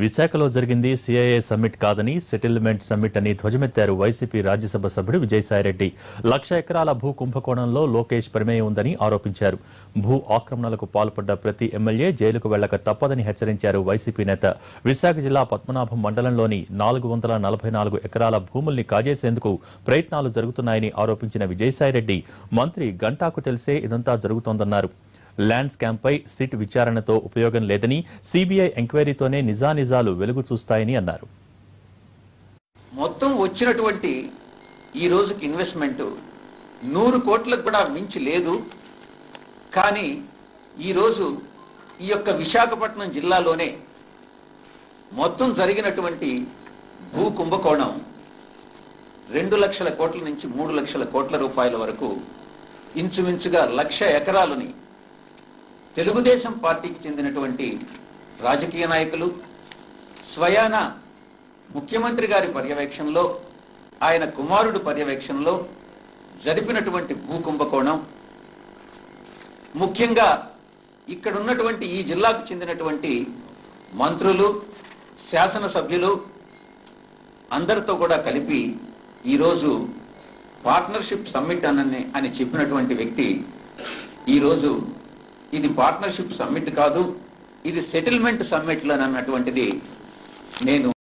విశాఖలో జరిగింది CIA summit కాదని సెటిల్మెంట్ సమ్మిట్ అని ధ్వజమెత్తారు వైసీపీ రాజ్యసభ సభ్యుడు విజయసాయిరెడ్డి. 1,00,000 ఎకరాల భూ కుంభకోణంలో లోకేష్ ప్రమేయం ఉందని ఆరోపించారు. భూ ఆక్రమణలకు పాల్పడ్డ ప్రతి ఎమ్మెల్యే జైలుకు వెళ్లక తప్పదని హెచ్చరించారు వైసీపీ నేత. విశాఖ జిల్లా పద్మనాభం మండలంలోని 444 ఎకరాల భూముల్ని కాజేసేందుకు ప్రయత్నాలు జరుగుతున్నాయని ఆరోపించిన విజయసాయిరెడ్డి మంత్రి గంటాకు తెలిసే ఇదంతా జరుగుతోందన్నారు. ల్యాండ్ స్కామ్పై సిట్ విచారణతో ఉపయోగం లేదని, సిబిఐ ఎంక్వైరీతోనే నిజానిజాలు వెలుగు చూస్తాయని అన్నారు. మొత్తం వచ్చినటువంటి ఈ రోజుకి ఇన్వెస్ట్మెంట్ 100 కోట్లకు కూడా మించి లేదు. కానీ ఈ రోజు ఈ యొక్క విశాఖపట్నం జిల్లాలోనే మొత్తం జరిగినటువంటి భూ కుంభకోణం 2 లక్షల కోట్ల నుంచి 3 లక్షల కోట్ల రూపాయల వరకు ఇంచుమించుగా 1,00,000 ఎకరాలని తెలుగుదేశం పార్టీకి చెందినటువంటి రాజకీయ నాయకులు స్వయాన ముఖ్యమంత్రి గారి పర్యవేక్షణలో, ఆయన కుమారుడు పర్యవేక్షణలో జరిపినటువంటి భూ కుంభకోణం, ముఖ్యంగా ఇక్కడ ఉన్నటువంటి ఈ జిల్లాకు చెందినటువంటి మంత్రులు, శాసనసభ్యులు అందరితో కూడా కలిపి ఈరోజు పార్ట్నర్షిప్ సమ్మిట్ అని చెప్పినటువంటి వ్యక్తి ఈరోజు ఇది పార్ట్నర్షిప్ సమ్మిట్ కాదు, ఇది సెటిల్మెంట్ సమ్మిట్లు అని అన్నటువంటిది నేను